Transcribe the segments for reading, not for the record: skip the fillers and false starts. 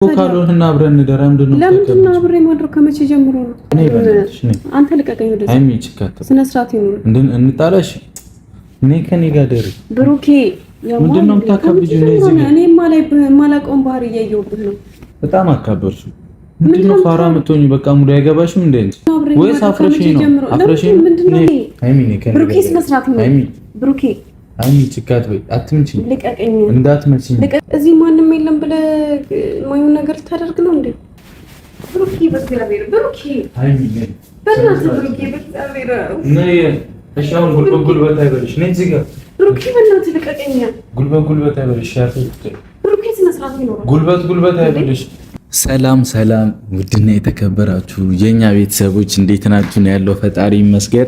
ካልሆነና አብረን እንደራ ምንድነው? ለምንድን ነው አብሬ ማድረግ? ከመቼ ጀምሮ ነው? አንተ ልቀቀኝ። ወደ አይሚ ችካተ ስነ ስርዓት ይኑር። እንጣላሽ እኔ ከኔ ጋር ደሪ ብሩኬ ምንድነው የምታካብጂው? እኔ ማላውቀውን ባህሪ እያየሁብህ ነው። በጣም አካበርሽ። ምንድነው ፋራ የምትሆኚ? በቃ ሙሉ አይገባሽም እንዴ? ወይስ አፍረሽ ነው? አፍረሽ ነው? አይሚ እኔ ከኔ ብሩኬ ስነ ስርዓት ይኑር። አይሚ ብሩኬ አይሚ ችካት ወይ አትምጪኝ። ልቀቀኝ። እንዳትመጪኝ። እዚህ ማንንም የለም ብለህ ማየውን ነገር ታደርግ ነው እንዴ? ብሩኬ በእግዚአብሔር ብሩኬ። አይሚ ነኝ በእናትህ ብሩኬ በእግዚአብሔር ነይ። እሺ አሁን ጉልበት አይበልሽ። ነይ እዚህ ጋር ብሩኬ በእናትህ ልቀቀኝ። ጉልበት አይበልሽ። ብሩኬ ስነ ስርዓት ይኑር። ጉልበት አይበልሽ። ሰላም ሰላም፣ ውድና የተከበራችሁ የኛ ቤተሰቦች እንዴት ናችሁ? ነው ያለው። ፈጣሪ ይመስገን።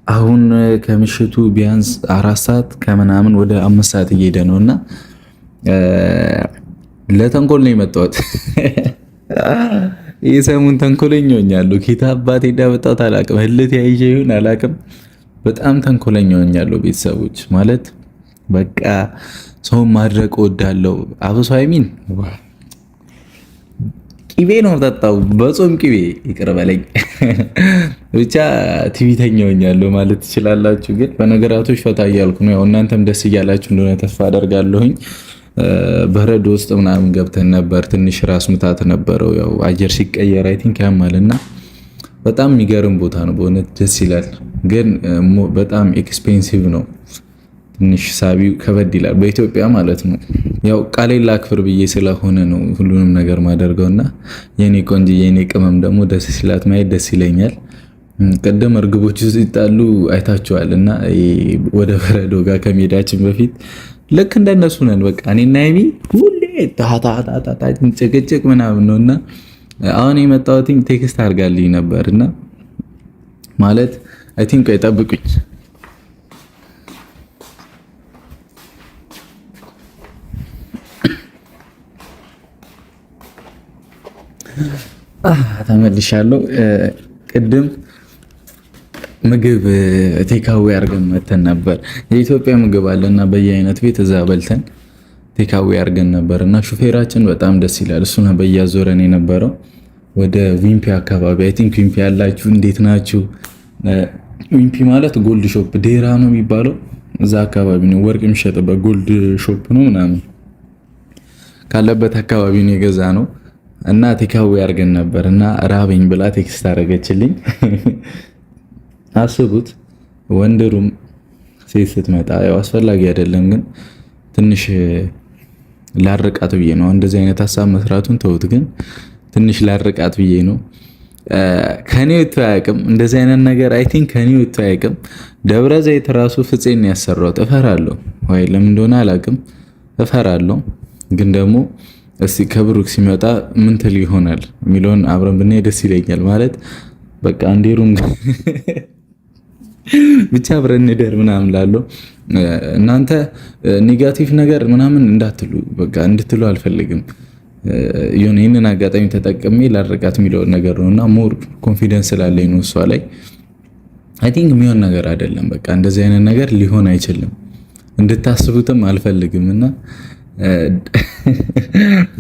አሁን ከምሽቱ ቢያንስ 4 ሰዓት ከምናምን ወደ 5 ሰዓት እየሄደ ነውና ለተንኮል ነው የመጣሁት። የሰሙን ተንኮለኛ ሆኛለሁ። ኬታ አባቴ እንዳመጣሁት አላውቅም። ህልት ያይዤ ይሁን አላውቅም። በጣም ተንኮለኛ ሆኛለሁ ቤተሰቦች። ማለት በቃ ሰውን ማድረቅ እወዳለሁ። አብሶ አይሚን ቂቤ ነው የምጠጣው፣ በጾም ቂቤ ይቅር በለኝ። ብቻ ቲቪተኛ ሆኛለሁ ማለት ትችላላችሁ። ግን በነገራቶች ፈታ እያልኩ ነው። ያው እናንተም ደስ እያላችሁ እንደሆነ ተስፋ አደርጋለሁኝ። በረዶ ውስጥ ምናምን ገብተን ነበር። ትንሽ ራስ ምታት ነበረው። ያው አየር ሲቀየር አይ ቲንክ ያማልና በጣም የሚገርም ቦታ ነው በእውነት ደስ ይላል። ግን በጣም ኤክስፔንሲቭ ነው። ትንሽ ሳቢው ከበድ ይላል በኢትዮጵያ ማለት ነው። ያው ቃሌን ላክብር ብዬ ስለሆነ ነው ሁሉንም ነገር ማደርገውና የኔ ቆንጆ የኔ ቅመም ደግሞ ደስ ሲላት ማየት ደስ ይለኛል። ቀደም እርግቦች ሲጣሉ አይታችኋልና ወደ በረዶ ጋር ከመሄዳችን በፊት ልክ እንደነሱ ነን። በቃ እኔና አይሚ ሁሌ ታታታታ ጭቅጭቅ ምናምን ነውና አሁን የመጣሁት ቴክስት አድርጋልኝ ነበርና ማለት አይ ቲንክ አይጠብቁኝ ተመልሻለሁ። ቅድም ምግብ ቴካዌ አድርገን መተን ነበር። የኢትዮጵያ ምግብ አለና በየአይነት ቤት እዛ በልተን ቴካዌ አድርገን ነበር እና ሹፌራችን በጣም ደስ ይላል። እሱ ነው በያዞረን የነበረው ወደ ዊምፒ አካባቢ። አይ ቲንክ ዊምፒ ያላችሁ እንዴት ናችሁ? ዊምፒ ማለት ጎልድ ሾፕ ዴራ ነው የሚባለው። እዛ አካባቢ ነው ወርቅ የሚሸጥበት ጎልድ ሾፕ ነው ምናምን ካለበት አካባቢ ነው የገዛ ነው እና ቴካዌ አድርገን ነበር እና ራበኝ ብላ ቴክስት አደረገችልኝ። አስቡት ወንድሩም ሴት ስትመጣ ያው አስፈላጊ አይደለም፣ ግን ትንሽ ላርቃት ብዬ ነው እንደዚህ አይነት ሀሳብ መስራቱን ተውት። ግን ትንሽ ላርቃት ብዬ ነው። ከኔ ወጥቶ አያውቅም እንደዚህ አይነት ነገር። አይ ቲንክ ከኔ ወጥቶ አያውቅም። ደብረ ዘይት ራሱ ፍፄን ያሰራሁት እፈራለሁ ወይ ለምን እንደሆነ አላውቅም። እፈራለሁ ግን ደግሞ እስቲ ከብሩክ ሲመጣ ምን ትል ይሆናል የሚለውን አብረን ብናይ ደስ ይለኛል። ማለት በቃ እንዴሩም ብቻ አብረን እንደር ምናምን ላለው እናንተ ኔጋቲቭ ነገር ምናምን እንዳትሉ በቃ እንድትሉ አልፈልግም። የሆነ ይህንን አጋጣሚ ተጠቅሜ ላርቃት የሚለውን ነገር ነውና ሞር ኮንፊደንስ ስላለኝ ነው እሷ ላይ። አይ ቲንክ የሚሆን ነገር አይደለም። በቃ እንደዚህ አይነት ነገር ሊሆን አይችልም እንድታስቡትም አልፈልግም እና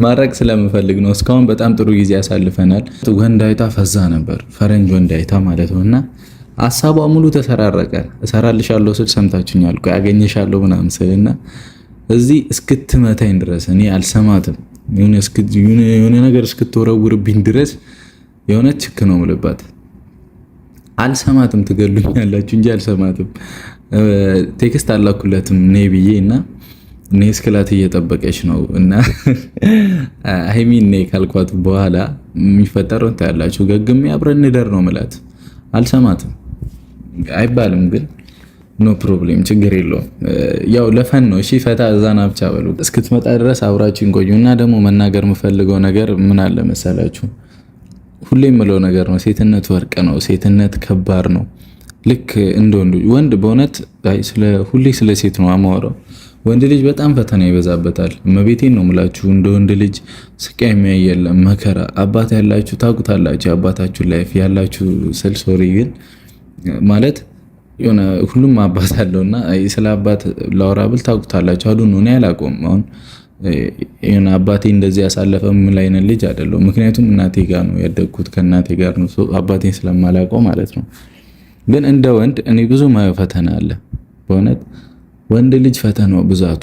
ማድረግ ስለምፈልግ ነው። እስካሁን በጣም ጥሩ ጊዜ ያሳልፈናል። ወንድ አይታ ፈዛ ነበር፣ ፈረንጅ ወንድ አይታ ማለት ነው። እና ሀሳቧ ሙሉ ተሰራረቀ። እሰራልሻለሁ ስል ሰምታችሁኛል፣ ያገኘሻለሁ ምናምን ስልና እዚህ እስክትመታኝ ድረስ እኔ አልሰማትም። የሆነ ነገር እስክትወረውርብኝ ድረስ የሆነ ችክ ነው የምልባት። አልሰማትም። ትገሉኛላችሁ እንጂ አልሰማትም። ቴክስት አላኩለትም ነይ ብዬ እና እኔ እስክላት እየጠበቀች ነው እና ሃይሚን ነይ ካልኳት በኋላ የሚፈጠረው ታያላችሁ። ገግሜ አብረን እንደር ነው ምላት። አልሰማትም አይባልም፣ ግን ኖ ፕሮብሌም ችግር የለውም። ያው ለፈን ነው። እሺ ፈታ እዛና ብቻ በሉ። እስክትመጣ ድረስ አብራችሁን ቆዩ እና ደግሞ መናገር የምፈልገው ነገር ምን አለ መሰላችሁ? ሁሌ የምለው ነገር ነው። ሴትነት ወርቅ ነው። ሴትነት ከባድ ነው። ልክ እንደ ወንድ በእውነት ሁሌ ስለ ሴት ነው አማወራው። ወንድ ልጅ በጣም ፈተና ይበዛበታል። መቤቴን ነው የምላችሁ። እንደ ወንድ ልጅ ስቃይ የሚያይ የለም፣ መከራ። አባት ያላችሁ ታውቁታላችሁ፣ አባታችሁ ላይፍ ያላችሁ ሶሪ። ግን ማለት የሆነ ሁሉም አባት አለውና ስለ አባት ላወራ ብል ታውቁታላችሁ። አሉ ነው እኔ አላውቀውም። አሁን ይሄን አባቴ እንደዚህ ያሳለፈ ምን አይነት ልጅ አይደለም። ምክንያቱም እናቴ ጋር ነው ያደግኩት፣ ከእናቴ ጋር ነው አባቴን ስለማላውቀው ማለት ነው። ግን እንደ ወንድ እኔ ብዙ ፈተና አለ በእውነት ወንድ ልጅ ፈተናው ብዛቱ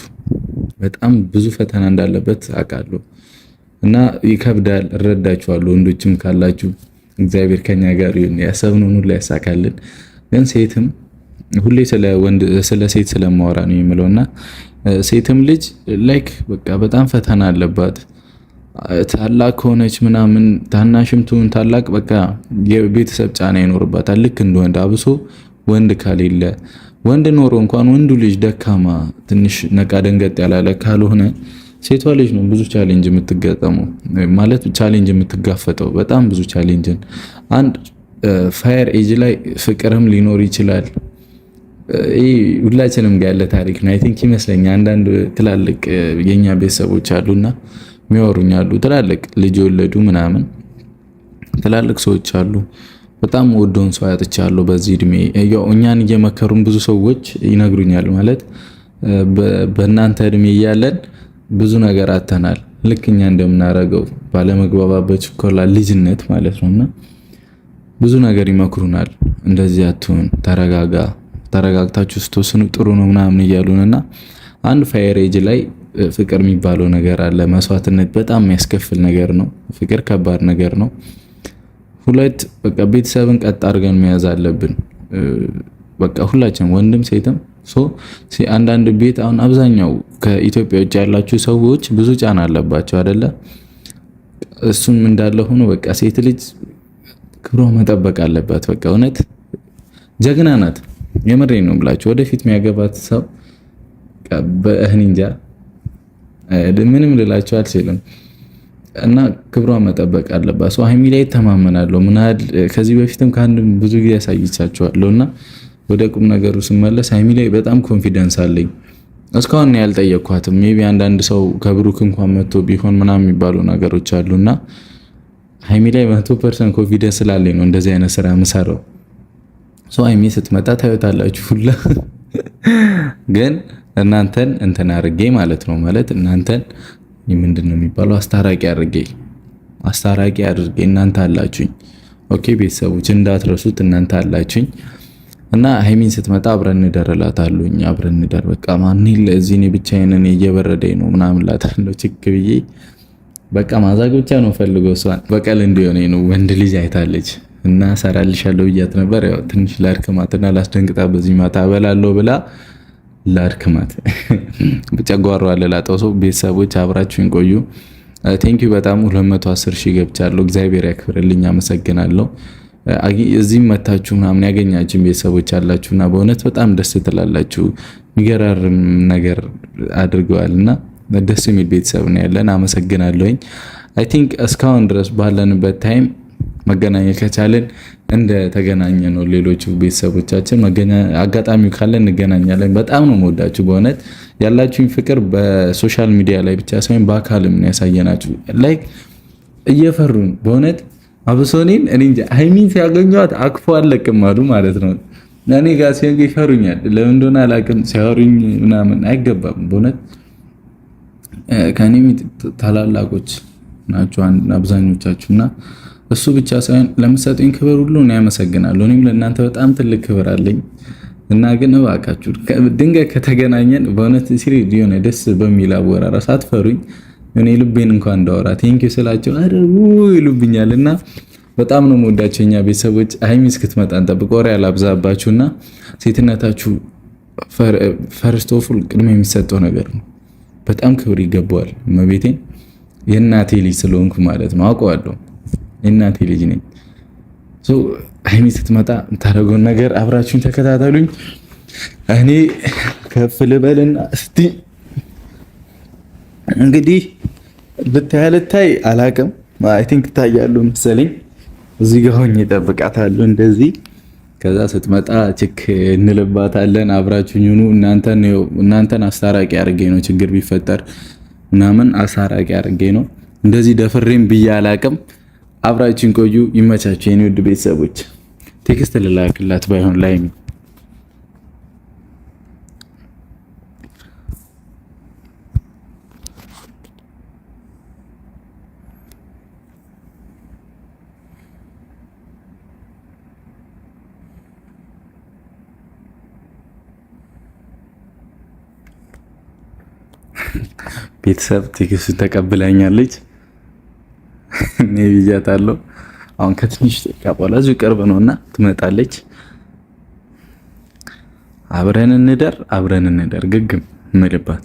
በጣም ብዙ ፈተና እንዳለበት አውቃለሁ እና ይከብዳል። እረዳችኋለሁ። ወንዶችም ካላችሁ እግዚአብሔር ከኛ ጋር ይሁን፣ ያሰብነውን ሁሉ ያሳካልን። ግን ሴትም ሁሌ ስለ ሴት ስለማወራ ነው የምለውና ሴትም ልጅ ላይክ በቃ በጣም ፈተና አለባት። ታላቅ ከሆነች ምናምን ታናሽም ትሁን ታላቅ በቃ የቤተሰብ ጫና ይኖርባታል። ልክ እንደ ወንድ አብሶ ወንድ ካሌለ ወንድ ኖሮ እንኳን ወንዱ ልጅ ደካማ ትንሽ ነቃ ደንገጥ ያላለ ካልሆነ ሴቷ ልጅ ነው ብዙ ቻሌንጅ የምትገጠመው ማለት ቻሌንጅ የምትጋፈጠው በጣም ብዙ ቻሌንጅን። አንድ ፋየር ኤጅ ላይ ፍቅርም ሊኖር ይችላል። ይሄ ሁላችንም ጋር ያለ ታሪክ ነው። አይ ቲንክ ይመስለኛል አንዳንድ ትላልቅ የኛ ቤተሰቦች አሉና የሚያወሩኛሉ ትላልቅ ልጅ ወለዱ ምናምን ትላልቅ ሰዎች አሉ። በጣም ወዶን ሰው ያጥቻለሁ በዚህ እድሜ። ያው እኛን እየመከሩን ብዙ ሰዎች ይነግሩኛል ማለት በእናንተ እድሜ እያለን ብዙ ነገር አተናል። ልክ እኛ እንደምናረገው ባለመግባባት ችኮላ ልጅነት ማለት ነውና ብዙ ነገር ይመክሩናል። እንደዚህ አትሁን፣ ተረጋጋ፣ ተረጋግታችሁ ስትወስኑ ጥሩ ነው ምናምን እያሉንና አንድ ፋየር ኤጅ ላይ ፍቅር የሚባለው ነገር አለ። መስዋዕትነት በጣም የሚያስከፍል ነገር ነው። ፍቅር ከባድ ነገር ነው። ሁለት በቃ ቤተሰብን ቀጥ አድርገን መያዝ አለብን። በቃ ሁላችንም ወንድም ሴትም አንዳንድ ቤት አሁን አብዛኛው ከኢትዮጵያ ውጭ ያላችሁ ሰዎች ብዙ ጫና አለባቸው አይደለ? እሱም እንዳለ ሆኖ በቃ ሴት ልጅ ክብሯ መጠበቅ አለባት። በቃ እውነት ጀግና ናት። የምሬን ነው ብላችሁ ወደፊት የሚያገባት ሰው በእህንጃ ምንም ልላችሁ አልችልም። እና ክብሯ መጠበቅ አለባት። ሰው ሀይሚ ላይ ተማመናለሁ። ምናል ከዚህ በፊትም ከአንድም ብዙ ጊዜ ያሳይቻችኋለሁና ወደ ቁም ነገሩ ስመለስ ሀይሚ ላይ በጣም ኮንፊደንስ አለኝ። እስካሁን ያልጠየቅኳትም ሜቢ አንዳንድ ሰው ከብሩክ እንኳን መጥቶ ቢሆን ምናምን የሚባሉ ነገሮች አሉና ሀይሚ ላይ 100% ኮንፊደንስ ስላለኝ ነው እንደዚህ አይነት ስራ የምሰራው። ሰው ሀይሚ ስትመጣ ታዩታላችሁ ሁላ ግን እናንተን እንትን አድርጌ ማለት ነው ማለት እናንተን ምንድነው የሚባለው አስታራቂ አድርጌ እናንተ አላችሁኝ። ኦኬ ቤተሰቦች እንዳትረሱት እናንተ አላችሁኝ እና ሀይሚን ስትመጣ አብረን እንደረላታለሁኝ። አብረን እንደር በቃ ማን ለዚህ እኔ ብቻዬን እየበረደኝ ነው ምናምን ላታለሁ ችክ ብዬ በቃ ማዛግ ብቻ ነው ፈልገው እሷን በቀል እንዲሆነኝ ነው። ወንድ ልጅ አይታለች እና ሰራልሻለሁ ብያት ነበር። ያው ትንሽ ላድክማትና ላስደንግጣ በዚህ ማታ አበላለሁ ብላ ላድክማት ጨጓሯ አለላጣው። ሰው ቤተሰቦች አብራችሁን ቆዩ። ቴንኪዩ በጣም 210 ሺህ ገብቻለሁ። እግዚአብሔር ያክብርልኝ፣ አመሰግናለሁ። እዚህም መታችሁ ምናምን ያገኛችሁ ቤተሰቦች አላችሁና በእውነት በጣም ደስ ትላላችሁ። የሚገራርም ነገር አድርገዋልና ደስ የሚል ቤተሰብ ነው ያለን። አመሰግናለሁኝ። አይ ቲንክ እስካሁን ድረስ ባለንበት ታይም መገናኘት ከቻለን እንደ ተገናኘ ነው ሌሎቹ ቤተሰቦቻችን። አጋጣሚው ካለ እንገናኛለን። በጣም ነው የምወዳችሁ በእውነት ያላችሁኝ ፍቅር በሶሻል ሚዲያ ላይ ብቻ ሳይሆን በአካልም ነው ያሳየናችሁ። ላይክ እየፈሩን በእውነት አብሶኔን እኔ እንጃ ሀይሚን ሲያገኟት አክፎ አለቅም አሉ ማለት ነው። እኔ ጋር ሲያገኙ ይፈሩኛል። ለምን እንደሆነ አላውቅም። ሲያወሩኝ ምናምን አይገባም በእውነት ከኔ ታላላቆች ናቸው አብዛኞቻችሁና እሱ ብቻ ሳይሆን ለምትሰጡኝ ክብር ሁሉ እኔ አመሰግናለሁ። እኔም ለእናንተ በጣም ትልቅ ክብር አለኝ እና ግን እባካችሁ ድንገት ከተገናኘን በእውነት ሲሪ ዲዮነ ደስ በሚል አወራራ ሳትፈሩኝ እኔ ልቤን እንኳን እንዳወራ ቴንኪው ስላቸው አደሩ ይሉብኛልና በጣም ነው የምወዳቸው እኛ ቤተሰቦች። ሀይሚ እስክትመጣ እንጠብቅ። ወሬ አላብዛባችሁና ሴትነታችሁ ፈርስት ኦፍ ኦል ቅድሚያ የሚሰጠው ነገር ነው። በጣም ክብር ይገባዋል። መቤቴን የእናቴ ልጅ ስለሆንኩ ማለት ነው አውቀዋለሁ። የእናቴ ልጅ ነኝ። ሀይሚ ስትመጣ የምታደርገውን ነገር አብራችሁኝ ተከታተሉኝ። እኔ ከፍ ልበልና እስቲ እንግዲህ ልታይ አላቅም። አይ ቲንክ ታያሉ መሰለኝ። እዚህ ጋር ሆኜ እጠብቃታለሁ እንደዚህ። ከዛ ስትመጣ ችክ እንልባታለን። አብራችሁኝ ሁኑ። እናንተን አስታራቂ አድርጌ ነው ችግር ቢፈጠር ምናምን አስታራቂ አድርጌ ነው እንደዚህ ደፍሬም ብዬ አላቅም። አብራችሁን ቆዩ። ይመቻችሁ የኔ ውድ ቤተሰቦች። ቴክስት ልላክላት ባይሆን ላይ ቤተሰብ ቴክስቱን ተቀብላኛለች። እኔ ብያታለሁ። አሁን ከትንሽ ደቂቃ በኋላ እዚሁ ቅርብ ነውና ትመጣለች። አብረን እንደር ግግም ምልባት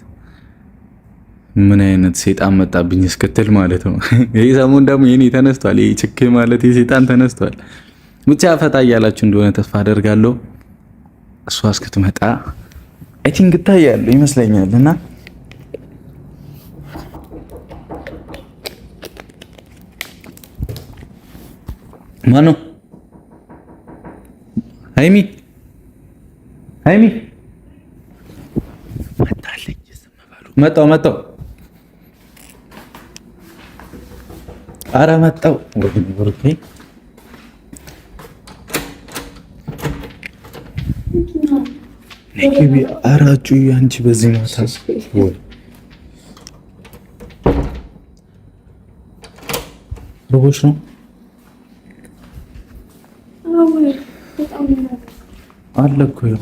ምን አይነት ሴጣን መጣብኝ እስክትል ማለት ነው። ይሄ ሰሞን ደግሞ የኔ ተነስቷል። ይሄ ችክ ማለት የሴጣን ተነስቷል። ብቻ ፈታ እያላችሁ እንደሆነ ተስፋ አደርጋለሁ። እሷ እስክትመጣ አይ ቲንክ እታያለሁ ይመስለኛልና ማነው? ሃይሚ መጣለች። መጣው ኧረ መጣው ወርኬ ነኪቢ አራጩ አንቺ በዚህ ማታ ወይ ሮቦሽ ነው አለ እኮ ያው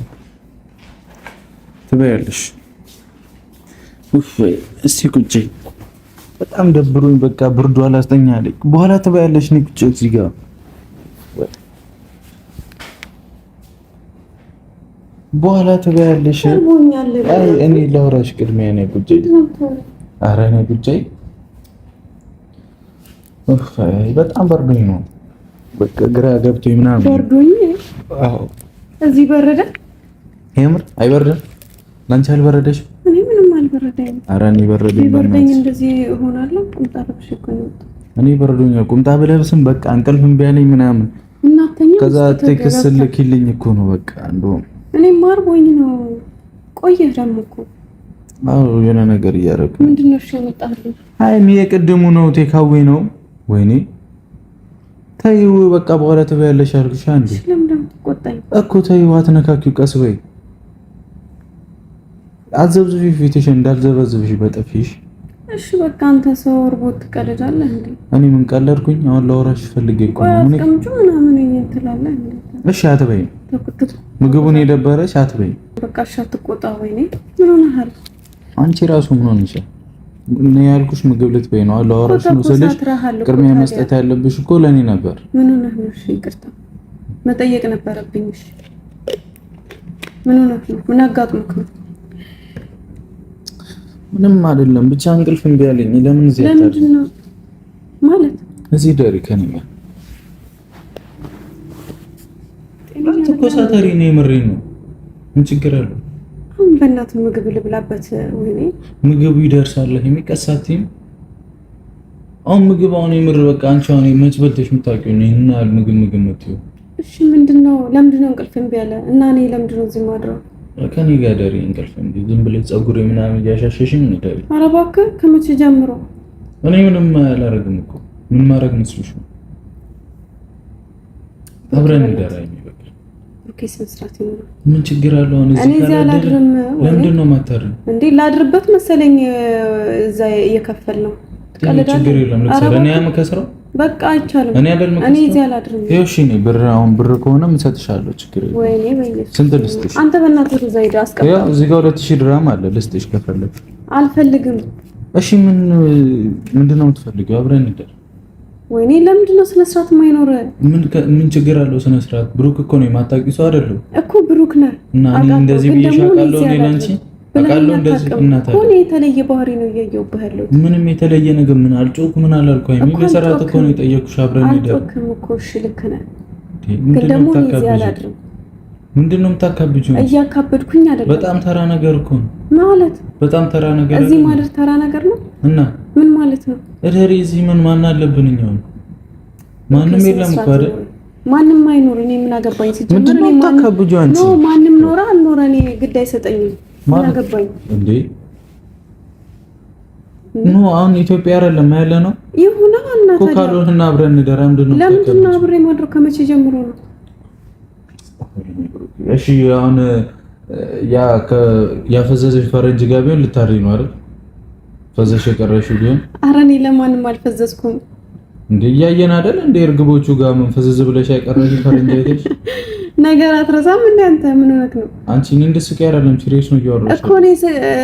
ትበያለሽ። እስቲ ቁጭ በጣም ደብሮኝ በቃ ብርዱ አላስተኛ አለኝ። በኋላ ትበያለሽ። እኔ ቁጭ እዚህ ጋር በኋላ ትበያለሽ። አይ እኔ ላውራሽ ቅድሚያ ነው ቁጭ። ኧረ እኔ ቁጭ በጣም በርዶኝ ነው በቃ ግራ ገብቶኝ ምናምን በርዶኝ። አዎ እዚህ በረደ። የምር አይበርድም? ላንቺ አልበረደሽ? እኔ ምንም አልበረደኝ። ኧረ እኔ በረደኝ። በርደኝ እንደዚህ እሆናለሁ። ቁምጣ ለብሼ እኮ ነው። እኔ በረዶኛል። ቁምጣ ብለብስም በቃ እንቅልፍም ቢያለኝ ምናምን እናተኛ ከዛ ቴክስት ልክልኝ እኮ ነው በቃ እንደውም እኔ ማርቦኝ ነው። ቆየህ ደግሞ እኮ አዎ የሆነ ነገር እያደረኩ ምንድን ነው? እሺ መጣልኝ። አይ የቅድሙ ነው ቴካዌ ነው። ወይኔ ተይው በቃ በኋላ ትበያለሽ አልኩሽ። አንዴ ለምን ተቆጣኝ እኮ ተይው፣ አትነካኪው፣ ቀስ በይ። አዘብዝፊ ፊትሽ እንዳልዘበዝብሽ በጥፊሽ። እሺ በቃ አንተ ሰው ወርቦት ትቀልዳለህ እንዴ? እኔ ምን ቀለድኩኝ? አሁን ላወራሽ ፈልጌ እኮ ነው። ምን አስቀምጪ ምናምን ትላለህ እንዴ? እሺ አትበይ። ምግቡን የደበረሽ አትበይ። በቃ እሺ አትቆጣ። ወይኔ ምን ሆነሃል አንቺ? ራሱ ምን ሆነሽ? እኔ ያልኩሽ ምግብ ልትበይ ነው። ላወራሽ ነው ስልሽ ቅድሚያ መስጠት ያለብሽ እኮ ለኔ ነበር። ምን ሆነህ ነው? እሺ ይቅርታ መጠየቅ ነበረብኝ። እሺ ምን ሆነህ ነው? ምን አጋጥሞክ ነው? ምንም አይደለም፣ ብቻ እንቅልፍ እምቢ አለኝ። ለምን እዚህ አታድሪ? ለምንድን ነው ማለት? እዚህ ደሪ ከኔ ጋር ተኮሳተሪ ነው። የምሬን ነው። ምን ችግር አለው? አሁን በእናትህ ምግብ ልብላበት። ወይኔ ምግቡ ይደርሳል የሚቀሳትኝ አሁን ምግብ አሁን የምር በቃ አንቺ አሁን መች በልተሽ የምታውቂው ነው እና ምግብ የምትይው? እሺ ምንድነው? ለምንድነው እንቅልፍ እምቢ አለ? እና እኔ ለምንድነው እዚህ ማድረው? ከኔ ጋር ደሪ እንቅልፍ እንዴ? ዝም ብለሽ ፀጉሬ ምናምን እያሻሸሽኝ ነው ደሪ። ኧረ እባክህ ከመቼ ጀምሮ? እኔ ምንም አላረግም እኮ። ምን ማድረግ መስሎሽ ነው? አብረን እንደራኝ በቃ። ኦኬ ስንት ይኖር? ምን ችግር አለው? እኔ እዚህ አላድርም። ለምንድን ነው የማታድሪው እንዴ? ላድርበት መሰለኝ እዛ እየከፈል ነው። ችግር የለም። ለኔ ያም ከስራው በቃ አይቻልም። እኔ አይደለም እኔ እዚህ አላድርም። እሺ እኔ ብር አሁን ብር ከሆነ እሰጥሻለሁ። ችግር የለም። ወይኔ በየሱስ ስንት ልስጥሽ? አንተ በእናትህ እዛ ሄደህ አስቀምጥ። ያው እዚህ ጋር 2000 ድራም አለ ልስጥሽ ከፈለግሽ። አልፈልግም። እሺ ምንድነው የምትፈልጊው? አብረን እንደር። ወይኔ ለምንድነው ስነ ስርዓት የማይኖር? ምን ችግር አለው? ስነ ስርዓት ብሩክ እኮ ነው። የማታውቂው ሰው አይደለም እኮ ብሩክ ነህ እና እኔ እንደዚህ ብዬሻለሁ። እኔ ላንቺ አቃለው እንደዚህ እናታ እኮ የተለየ ባህሪ ነው እያየሁብህ ያለሁት። ምንም የተለየ ነገር ምን አልጮክ ምን አላልኩ። አይሚ በሰራት እኮ ነው የጠየኩሽ። አብረን እንደር። አልጮክም እኮ እሺ ልክ ነህ። ግን ደግሞ እዚህ አላድርም። ምንድነው የምታካብጂው? እያካበድኩኝ አይደለም። በጣም ተራ ነገር እኮ ነው ማለት። በጣም ተራ ነገር እዚህ ማለት ተራ ነገር ነው እና ምን ማለት ነው? እደሪ እዚህ ምን ማን አለብን? እኛው ማንም የለም እኮ አይደል? ማንም አይኖር። እኔ ምን አገባኝ? ሲጀምር እኔ ማንም ኖራ አልኖረ እኔ ግድ አይሰጠኝም። ምን አገባኝ እንዴ? ኖ አሁን ኢትዮጵያ አይደለም ያለ ነው። ይሁና እና ታዲያ ኮካሎና አብረን እንደራ ምንድነው? ለምንድን ነው አብሬ ማድረግ? ከመቼ ጀምሮ ነው? እሺ አሁን ያፈዘዘሽ ፈረንጅ ጋር ቢሆን ልታሪ ነው አይደል? ፈዘሽ የቀረሽው ቢሆን ኧረ እኔ ለማንም አልፈዘዝኩም። እንዴ እያየን አይደል? እንደ እርግቦቹ ጋር ምን ፈዘዝ ብለሽ ያቀረሽ ፈረንጅ አይደል? ነገር አትረሳም እንዴ አንተ? ምን ሆነክ ነው አንቺ? እኔ እንደስቅ አይደለም ሲሪየስ ነው እያወራሁሽ እኮ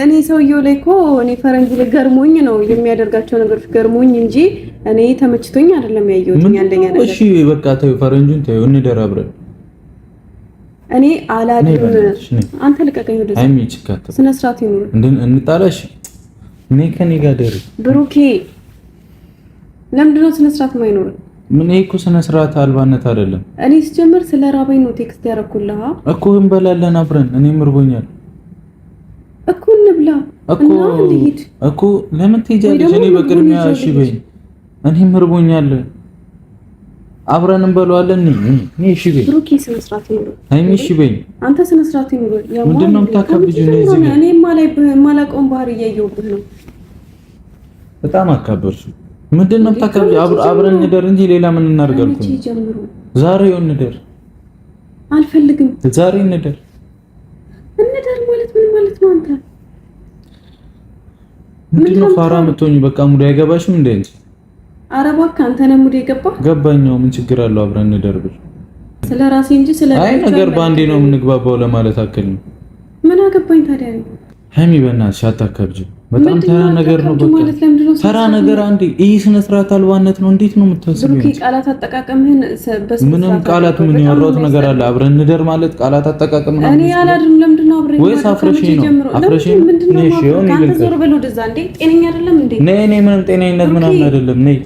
እኔ ሰውየው ላይ እኮ እኔ ፈረንጅ ላይ ገርሞኝ ነው የሚያደርጋቸው ነገሮች ገርሞኝ እንጂ እኔ ተመችቶኝ አይደለም ያየሁት። አንደኛ ነገር እሺ በቃ ተይው፣ ፈረንጁን ተይው፣ እንደር አብረን። እኔ አላድርም። አንተ ልቀቀኝ ወደዛ። አይሚ ችካታ ስነ ስርዓት ይኑር። እንጣላሽ እኔ ከኔ ጋር ደር ብሩኬ፣ ለምንድን ነው ስነ ስርዓት የማይኖር? ምን እኮ ስነ ስርዓት አልባነት አይደለም። እኔ ስጀምር ስለ ራበኝ ነው ቴክስት ያደረኩልህ እኮ። እንበላለን አብረን። እኔም እርቦኛል እኮ። እንብላ እና እንሂድ እኮ። ለምን ትሄጃለሽ? እኔ በቅድሚያ እሺ በይኝ። እኔም እርቦኛል። አብረን እንበላለን። እኔ እሺ በይኝ። ብሩኬ ስነ ስርዓት ይኑር። አይሚ እሺ በይኝ። አንተ ስነ ስርዓት ይኑር። ምንድን ነው የምታካብጂው? እኔ የማላውቀውን ባህሪ እያየሁብህ ነው። በጣም አካበርሽ። ምንድን ነው የምታካብጂው? አብረን እንደር እንጂ ሌላ ምን እናደርጋለን? ዛሬው እንደር። አልፈልግም። ዛሬ እንደር ማለት ምን ማለት ነው? አንተ ምንድን ነው ፋራ የምትሆኚ? በቃ ሙድ አይገባሽም እንዴ እንጂ? ኧረ እባክህ አንተ ነህ ሙድ የገባህ። ገባኛው። ምን ችግር አለው? አብረን እንደር ብል ስለ ራሴ እንጂ ስለ አይ ነገር በአንዴ ነው የምንግባባው ለማለት አክል ነው። ምን አገባኝ ታዲያ? ሀይሚ በእናትሽ አታካብጂው። በጣም ተራ ነገር ነው። በቃ ተራ ነገር አንዴ። ይሄ ስነ ስርዓት አልባነት ነው። እንዴት ነው የምታስቢው? ብሩኬ ቃላት አጠቃቀምህን ምንም ቃላት ምን ያወራሁት ነገር አለ? አብረን እንደር ማለት ቃላት አጠቃቀም ነው። እኔ አላድርም። ለምንድን ነው አብረን ወይስ አፍረሽ ነው? አፍረሽ ነው። ነይ ሺውን ይልቀ ዞር በል ወደዛ። እንዴ ጤነኛ አይደለም እንዴ? ነይ ምንም ጤነኝነት ምናምን አይደለም። ነይ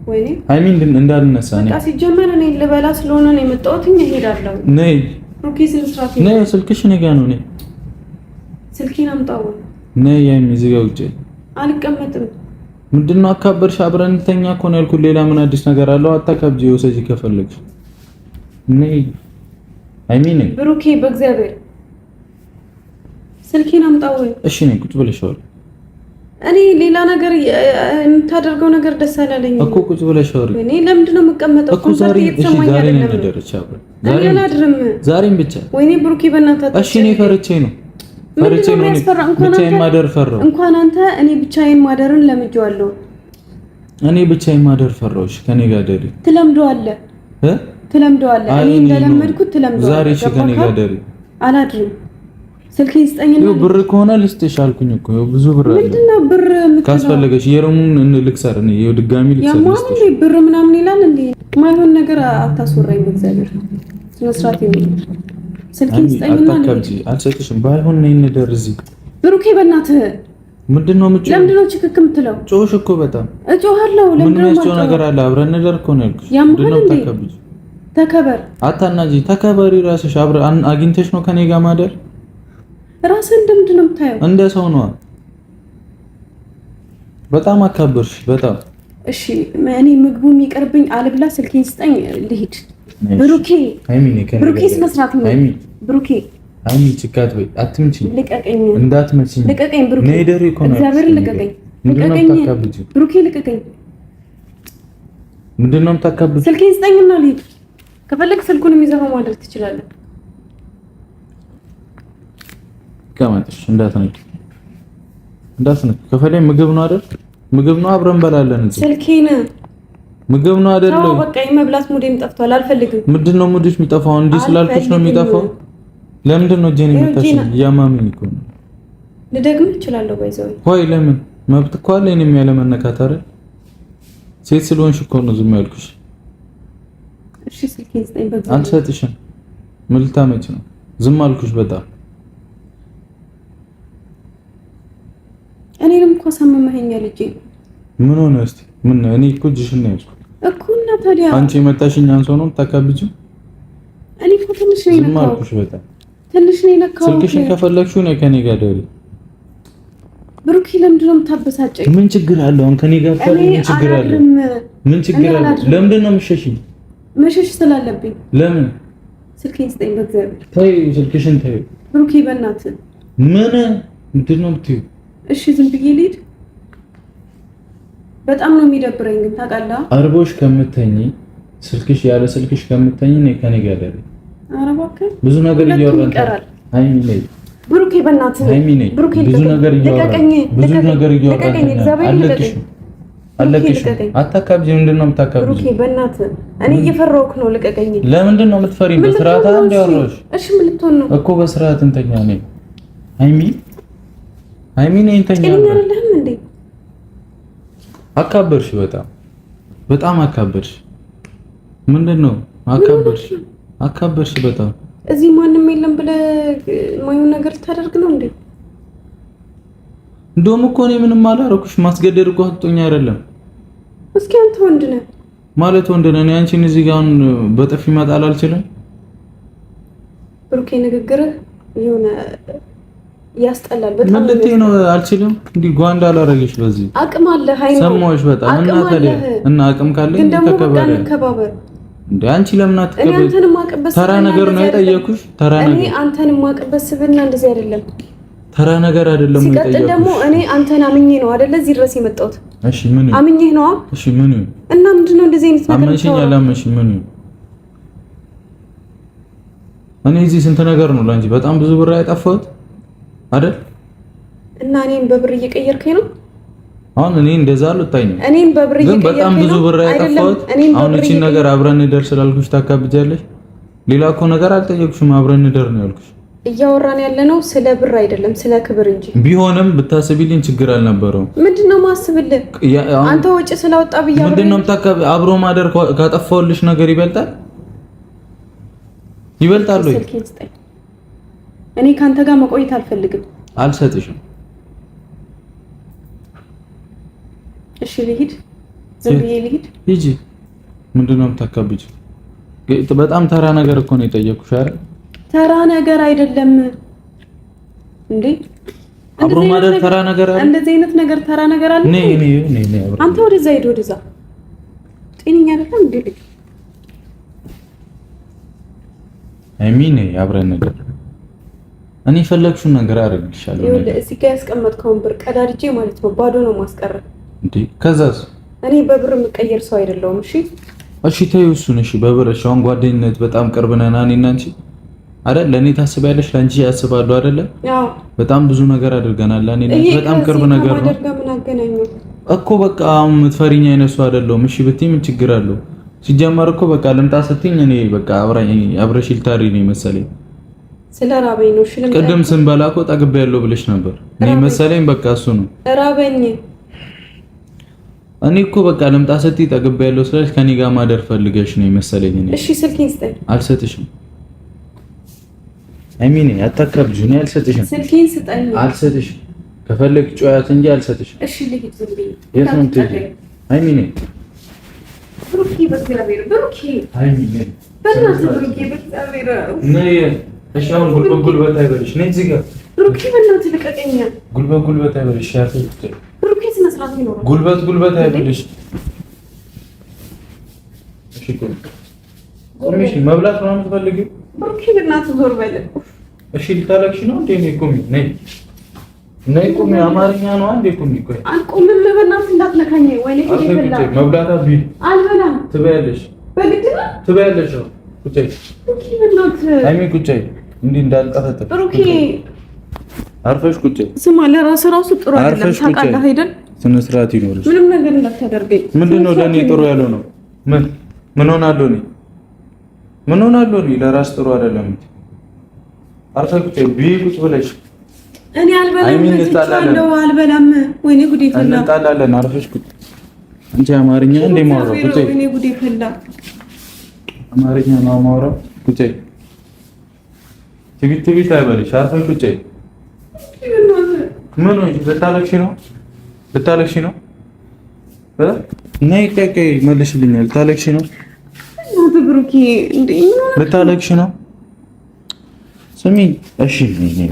ወይኔ ሃይሚ እንዳልነሳ ነይ። በቃ ሲጀመር እኔ ልበላ ስለሆነ ነው የመጣሁት። እሄዳለሁ። ነይ ብሩኬ ስለ ስርዓት ነይ። ስልክሽ ነገ ነው። ነይ ስልኬን አምጣው። ነይ ሃይሚ እዚህ ጋር ውጪ። አልቀመጥም። ምንድነው አካበርሽ? አብረን እንተኛ እኮ ነው ያልኩት። ሌላ ምን አዲስ ነገር አለው? አታካብጂ። ወሰጂ ከፈለግሽ ነይ ሃይሚ ነይ። ብሩኬ በእግዚአብሔር ስልኬን አምጣው። እሺ ነይ ቁጭ ብለሽዋል። እኔ ሌላ ነገር የምታደርገው ነገር ደስ አላለኝም እኮ። ቁጭ ብለሽዋል። እኔ ለምንድን ነው የምቀመጠው እኮ? ዛሬ ነው እንደደረች አብረን። ዛሬም ብቻ ወይኔ ብሩኬ በእናትህ። እሺ እኔ ፈርቼ ነው ብቻዬን ማደር ፈራሁ። እንኳን አንተ እኔ ብቻዬን ማደርን ለምጄዋለሁ። እኔ ብቻዬን ማደር ፈራሁ። እሺ ከኔ ጋር ደሪ። ትለምደዋለህ ትለምደዋለህ። እኔ እንደለመድኩት ትለምደዋለህ። ዛሬ እሺ ከኔ ጋር ደሪ። አላድርም። ስልኬን ስጠኝና ብር ከሆነ ልስጥሽ አልኩኝ እኮ። ብዙ ብር አለ። ምንድነው ብር የምትለው? ካስፈለገሽ የረሙን ልክሰር ነው ድጋሚ ልክሰር ልስጥሽ። ብር ምናምን ይላል እንዴ? ማይሆን ነገር አታስወራኝ በእግዚአብሔር። ስነ ስርዓት ይሁን። ስልኬን ስጠኝና አታካብጂ። አልሰጥሽም። ባይሆን ነይ እንደር እዚህ። ብሩኬ በእናትህ ምንድነው የምትጮህ? ለምንድነው ችክክ የምትለው? ጮሽ እኮ በጣም እጮሃለሁ። ለምንድነው የምትጮህ ነገር አለ? አብረን እንደር እኮ ነው ያልኩሽ። ምንድነው የምታካብጂ? ተከበር። አታናጂ። ተከበሪ ራስሽ። አብረን አግኝተሽ ነው ከኔ ጋር ማደር። ራስህ እንደምንድን ነው የምታየው? እንደ ሰው ነው። በጣም አካበርሽ በጣም። እሺ እኔ ምግቡ የሚቀርብኝ አልብላ። ስልኬን ስጠኝ ልሂድ። ብሩኬ ብሩኬ ስነ ስርዓት ነው። ብሩኬ ሃይሚ ችካት ወይ አትምጪኝ። ልቀቀኝ። እንዳትመጪኝ። ልቀቀኝ ብሩኬ። ነይ ደሪ እኮ ነው። እግዚአብሔርን ልቀቀኝ። ልቀቀኝ ብሩኬ ልቀቀኝ። ምንድነው የምታካብጂው? ስልኬን ስጠኝና ልሂድ። ከፈለግ ስልኩንም ይዘኸው ማድረግ ትችላለህ። ከማንተሽ እንዳትነቂ ከፈለኝ ምግብ ነው አይደል? ምግብ ነው አብረን እንበላለን። እዚህ ስልኬን ምግብ ነው አይደል? አዎ በቃ የመብላት ሙዴም ጠፍቷል። አልፈልግም። ምንድነው ሙድሽ የሚጠፋው? እንዲህ ስላልኩሽ ነው የሚጠፋው። ለምንድን ነው ጄኒ የምታሽኝ? ያማምኝ እኮ ነው። ልደግም እችላለሁ። ባይዘው ወይ ለምን መብት እኮ አለ። እኔም ያለ መነካት አይደል? ሴት ስለሆንሽ እኮ ነው ዝም ያልኩሽ። እሺ ስልኬን ስጠኝ። በዛ አልሰጥሽም። ምን ልታመጪ ነው? ዝም አልኩሽ በጣም። እኔንም እኮ ሰማመኸኛል ልጄ። ምን ሆነ እስቲ? ምን እኔ እኮ እጅሽን ነው ያዝኩት እኮ። እና ታዲያ አንቺ የመጣሽኝ አንሶ ነው ተካብጂው። እኔ እኮ ትንሽ ነው ዝም አልኩሽ በጣም። ትንሽ ነው የነካው። ስልክሽን ከፈለግሽው ነው ከኔ ጋር ደሪ። ብሩኬ ለምንድን ነው የምታበሳጨኝ? ምን ችግር አለው? አሁን ከኔ ጋር ፈል ምን ችግር አለው? ምን ችግር አለው? ለምንድን ነው የምትሸሺኝ? መሸሽ ስላለብኝ። ለምን? ስልኬን ስጠኝ በእግዚአብሔር። ተይ ስልክሽን ተይ ብሩኬ በእናትህ። ምንድን ነው የምትይው? እሺ ዝም ብዬ ልሂድ? በጣም ነው የሚደብረኝ ግን ታውቃለህ። አርቦሽ ከምትተኝ ስልክሽ ያለ ስልክሽ ከምትተኝ ነው ከኔ ጋር ደሪ። ኧረ እባክህ ብዙ ነገር እያወራን ሃይሚ ነይ ብሩኬ በእናትህ። ሃይሚ ነይ ብሩኬ ብዙ ነገር እያወራን ብዙ ነገር እያወራን አለቅሽ አለቅሽ። አታካብጂ። ምንድነው የምታካብጂ? ብሩኬ በእናትህ እኔ እየፈራሁህ ነው። ልቀቀኝ። ለምንድን ነው የምትፈሪኝ? በስርዓት አንዲያወራሽ። እሺ ምን ልትሆን ነው እኮ? በስርዓት እንተኛ ነኝ። ሃይሚ ነኝ እንተኛ። አይደለም እንዴ? አካበርሽ። በጣም አካበርሽ። ምንድነው አካበርሽ በጣም። እዚህ ማንም የለም ብለህ ማይሆን ነገር ታደርግ ነው እንዴ? እንደውም እኮ እኔ ምንም አላረኩሽ። ማስገደድ እኮ አጥቶኝ አይደለም። እስኪ አንተ ወንድ ነህ ማለት ወንድ ነህ። እኔ አንቺን እዚህ ጋር በጥፊ መጣል አልችልም። ብሩኬ ንግግርህ የሆነ ያስጠላል በጣም። ምን ልትይ ነው? አልችልም። እንዲህ ጓንዳ አላረገሽ። በዚህ አቅም አለ ሃይማ። ሰማሁሽ በጣም እና አቅም ካለኝ ተከባበር እንዴ። አንቺ ለምን አትከበሪ? ተራ ነገር ነው የጠየኩሽ። ተራ ነገር እኔ አንተን ማቀበስ ስብና እንደዚህ አይደለም። ተራ ነገር አይደለም ወይ ጠየቁሽ? ደግሞ እኔ አንተን አምኜ ነው አይደለ እዚህ ድረስ የመጣሁት። እሺ ምን አምኜ ነው። እሺ ምን እና ምንድነው እንደዚህ አይነት ነገር? አመንሽኝ አላመንሽኝ ምን? እኔ እዚህ ስንት ነገር ነው ላንቺ በጣም ብዙ ብር ያጠፋሁት አይደል? እና እኔን በብር እየቀየርከኝ ነው? አሁን እኔ እንደዛ አልወጣኝም። እኔን በብር እየቀየርከኝ ነው? በጣም ብዙ ብር ያጠፋሁት። አሁን እቺ ነገር አብረን እንደር ስላልኩሽ ታካብጃለሽ። ሌላ እኮ ነገር አልጠየቅሽም። አብረን እንደር ነው ያልኩሽ። እያወራን ያለነው ስለ ብር አይደለም ስለ ክብር እንጂ። ቢሆንም ብታስቢልኝ ችግር አልነበረው። ምንድነው ማስብልህ? አንተ ወጪ ስላወጣ ብያ ምንድነው አብሮ ማደር ካጠፋውልሽ ነገር ይበልጣል ወይ? እኔ ካንተ ጋር መቆየት አልፈልግም። አልሰጥሽም። እሺ ልሂድ፣ ዝም ብዬ ልሂድ። ሂጂ። ምንድነው የምታካብጂ? በጣም ተራ ነገር እኮ ነው የጠየኩሽ አይደል? ተራ ነገር አይደለም እንዴ? አብሮ ማደር ተራ ነገር አይደል? እንደዚህ አይነት ነገር ተራ ነገር አለ? ነይ አንተ ወደዛ ሂድ፣ ወደዛ። ጤነኛ አይደለም እንዴ? አይሚን አብረን ነገር እኔ ፈለግሽውን ነገር አደርግልሻለሁ። ይኸውልህ እዚህ ጋር ያስቀመጥከውን ብር ቀዳድጄ ማለት ነው ባዶ ነው ማስቀረት እንዴ? ከዛስ? እኔ በብር የምቀየር ሰው አይደለሁም። እሺ ተይው እሱን። እሺ በብር አሁን ጓደኝነት በጣም ቅርብ ነን እኔና አንቺ አይደል? ለኔ ታስቢያለሽ፣ ለአንቺ ያስባሉ አይደለ? አዎ በጣም ብዙ ነገር አድርገናል። ለኔ በጣም ቅርብ ነገር ነው እኮ። በቃ አሁን የምትፈሪኝ አይነት ሰው አይደለሁም። እሺ ብትይ ምን ችግር አለው? ሲጀመር እኮ በቃ ልምጣ ስትይኝ እኔ በቃ አብረሽ ልታሪ ነው መሰለኝ። ስለራበኝ ነው። እሺ ልምጣ። ቅድም ስንበላ እኮ ጠግቤያለሁ ብለሽ ነበር። እኔ መሰለኝ በቃ እሱ ነው ራበኝ። እኔ እኮ በቃ ልምጣ ስትይ ጠግቤያለሁ ስላልሽ ከኔ ጋር ማደር ፈልገሽ ነው መሰለኝ። እሺ ስልኬን ስጠኝ። አልሰጥሽም። አይሚኔ አታካብጂ። እኔ አልሰጥሽም። ስልኬን ስጠኝ። አልሰጥሽም። ከፈለግሽ ጮያት እንጂ አልሰጥሽም። እሺ ልሂድ። ዝም ብዬ የት ነው የምትሄጂው? አይሚኔ ብሩኬ፣ በእግዚአብሔር ብሩኬ፣ አይሚኔ በእናትህ ብሩኬ፣ በእግዚአብሔር ነይ። እሺ አሁን ጉልበት አይበልሽ። ነይ እዚህ ጋር ብሩኬ፣ በእናትህ ልቀቀኝ። ጉልበት አይበልሽ። ብሩኬ ስነ ስርዓት ይኖረው። ጉልበት አይበልሽ። እሺ ቆሚሽ። መብላት ነው የምትፈልጊው? ብሩኬ በእናትህ ዞር በል። እሺ ልታለቅሽ ነው እንዴ? ነይ ቁሚ። አማርኛ ነው እንዴ? ቁሚ። ቆይ አልቆምም። በእናትህ እንዳትነካኝ። ወይኔ ይፈላ። መብላት አብይ አልበላም። ትበያለሽ። በግድ ነው ትበያለሽ። ቁጭ ብሩኬ፣ በእናትህ አይሚ ቁጭ። እንዲህ እንዳልቀፈጥ ብሩኬ፣ አርፈሽ ቁጭ። ስማ፣ ለራስህ ራሱ ጥሩ አይደለም ታውቃለህ አይደል? ስነ ስርዓት ይኖርሽ። ምንም ነገር እንዳታደርገኝ። ምንድነው ለኔ ጥሩ ያለው ነው? ምን ሆናለሁ እኔ? ምን ሆናለሁ እኔ? ለራስ ጥሩ አይደለም። አርፈሽ ቁጭ። ቁጭ ብለሽ እኔ አልበላም። ወይኔ ጉዴ ፈላ። እንጣላለን። አርፈሽ ቁጭ። አንቺ አማርኛ እንደ ማውራው ቁጭ። ወይኔ ጉዴ ፈላ። አማርኛ ነው ማውራው ቁጭ። ትቢት አይበልሽ። አርፈሽ ቁጭ። ምን ነው ልታለቅሽ ነው? ነይ ቀቀይ መልሽልኛል። ልታለቅሽ ነው? ብሩኬ፣ እንዴ ልታለቅሽ ነው? ስሚ እሺ፣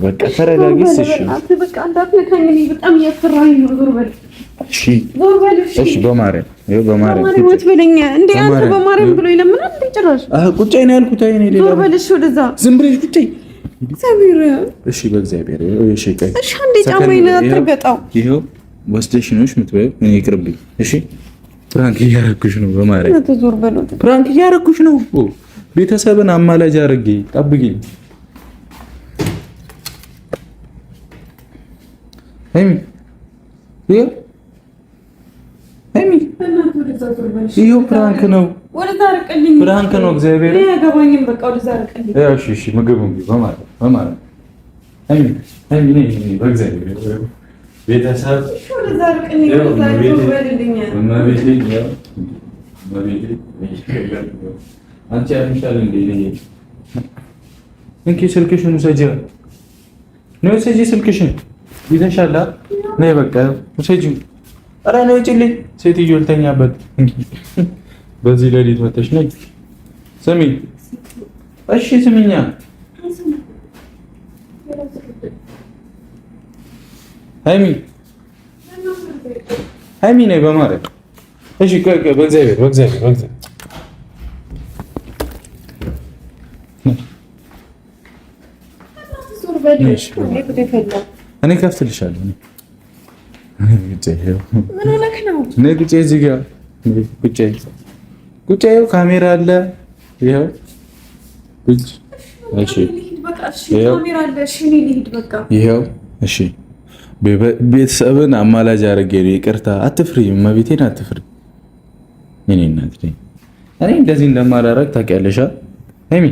በቃ ተረጋጊስ። እሺ በቃ እንዳትነካኝ። እኔ በጣም እያፈራኝ ነው። ዞር በል። እሺ እሺ። በማርያም ሞት በለኛ እንዴ! አንተ በማርያም ብሎ ይለምናል እንዴ? ጭራሽ ቁጭ ነው ያልኩት። አይኔ ሌላ ዞር በል። እሺ ወደዛ ዝም ብለሽ ቁጭ። እግዚአብሔር እሺ፣ በእግዚአብሔር እሺ። ቀይ እሺ፣ አንዴ ጫማዬን አትርገጣው። ይሄው ወስደሽ ነው የምትበይው። እኔ ይቅርብኝ። እሺ፣ ፕራንክ እያደረኩሽ ነው። በማርያም ዞር በል። ፕራንክ እያደረኩሽ ነው። ቤተሰብን አማላጅ አድርጌ ጠብቂኝ። ሄሚ ይኸው ፕራንክ ነው፣ ፕራንክ ነው። እግዚአብሔር ያገባኝም በቃ ወደዛ አርቀልኝ። እሺ ምግቡ በማለት በእግዚአብሔር ቤተሰብ ወደዛ አርቀልኝ። አንቺ ያምሻል እንዴ? እንኪ ስልክሽን ውሰጂ ነው፣ ውሰጂ ስልክሽን ይዘሻል። ነይ በቃ ውሰጂ። ኧረ ነይ ውጪልኝ፣ ሴትዮ ልተኛበት። በዚህ ሌሊት መተሽ ነይ። ስሚ እሺ፣ ስሚኛ ሃይሚ ነይ በማለት እሺ። በእግዚአብሔር እኔ ከፍትልሻለሁ። ቁጭ እዚህ ጋር ቁጭ። ይኸው ካሜራ አለ። ይኸው ይኸው። እሺ ቤተሰብን አማላጅ አድርጌ ይቅርታ። አትፍሪ፣ እመቤቴን አትፍሪ። እኔ እናት እኔ እንደዚህ እንደማላረግ ታውቂያለሽ። ሃይሚ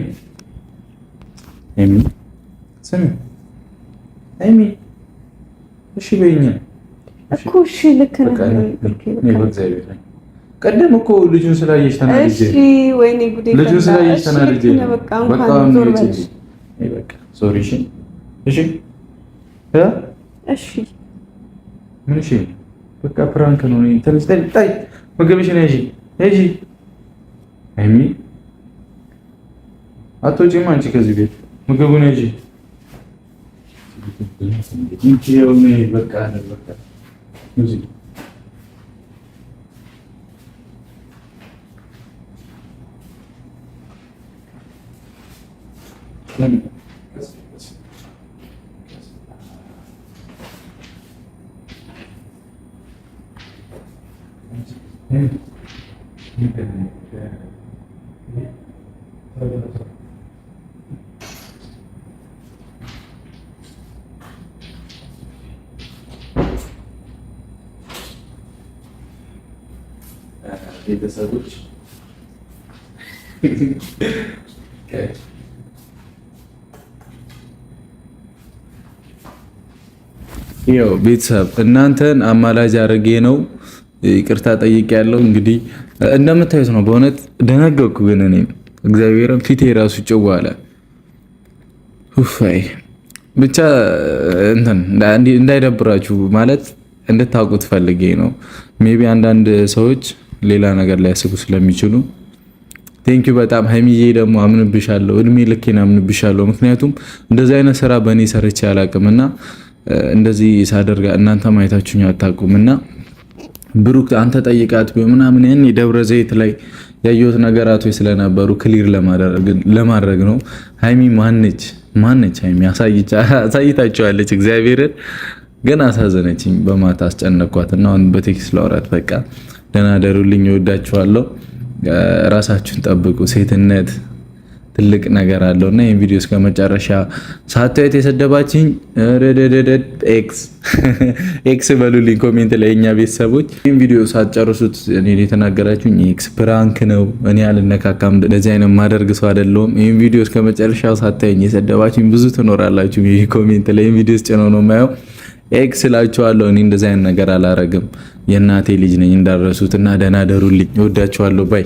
ስሚ ሃይሚ፣ እሺ በይኝ እኮ። እሺ ልክ ነህ። ቀደም እኮ ልጁን ስላየሽ ተናድጄ፣ እሺ ወይኔ ጉዴ፣ ልጁን ስላየሽ ተናድጄ። በቃ ሶሪ። እሺ እሺ ምን? እሺ በቃ ፕራንክ ነው። ተነስ፣ ታይ ምግብሽን ያዢ። ሃይሚ አትወጪም አንቺ ከዚህ ቤት። ምግቡን ያዢ። በቃ ቤተሰቦች ያው ቤተሰብ እናንተን አማላጅ አድርጌ ነው ይቅርታ ጠይቄ ያለው። እንግዲህ እንደምታዩት ነው። በእውነት ደነገኩ፣ ግን እኔም እግዚአብሔርን ፊቴ ራሱ ጭው አለ። ኡፋይ ብቻ እንትን እንዳይደብራችሁ ማለት እንድታውቁት ፈልጌ ነው። ሜቢ አንዳንድ ሰዎች ሌላ ነገር ላይ ያስቡ ስለሚችሉ ቴንኪዩ በጣም ሃይሚዬ። ደግሞ አምንብሻለሁ፣ እድሜ ልኬን አምንብሻለሁ። ምክንያቱም እንደዚህ አይነት ስራ በእኔ ሰርቼ አላውቅምና እንደዚህ ሳደርጋ እናንተ ማየታችሁኝ አታውቁምና ብሩክ አንተ ጠይቃት ምናምን ያን ደብረ ዘይት ላይ ያየሁት ነገራቶች ስለነበሩ ክሊር ለማድረግ ነው። ሃይሚ ማነች? ሃይሚ አሳይታችኋለች። እግዚአብሔርን ግን አሳዘነችኝ። በማታ አስጨነኳትና አሁን በቴክስት ላውራት። በቃ ደህና ደሩልኝ፣ እወዳችኋለሁ። ራሳችሁን ጠብቁ። ሴትነት ትልቅ ነገር አለውና ይሄን ቪዲዮ እስከ መጨረሻ ሳታዩት የሰደባችኝ ኤክስ በሉልኝ ኮሜንት ላይ እኛ ቤተሰቦች። ይሄን ቪዲዮ ሳትጨርሱት እኔ የተናገራችሁኝ ኤክስ ፕራንክ ነው፣ እኔ አልነካካም፣ እንደዚህ አይነት ማደርግ ሰው አይደለሁም። ይሄን ቪዲዮ እስከ መጨረሻው ሳታዩኝ የሰደባችሁኝ ብዙ ትኖራላችሁ። ይሄ ኮሜንት ላይ ይሄን ቪዲዮ ጭነው ነው የማየው። ኤክስ እላችኋለሁ። እኔ እንደዚህ አይነት ነገር አላረግም። የእናቴ ልጅ ነኝ እንዳረሱት እና ደህና ደሩልኝ። እወዳችኋለሁ። ባይ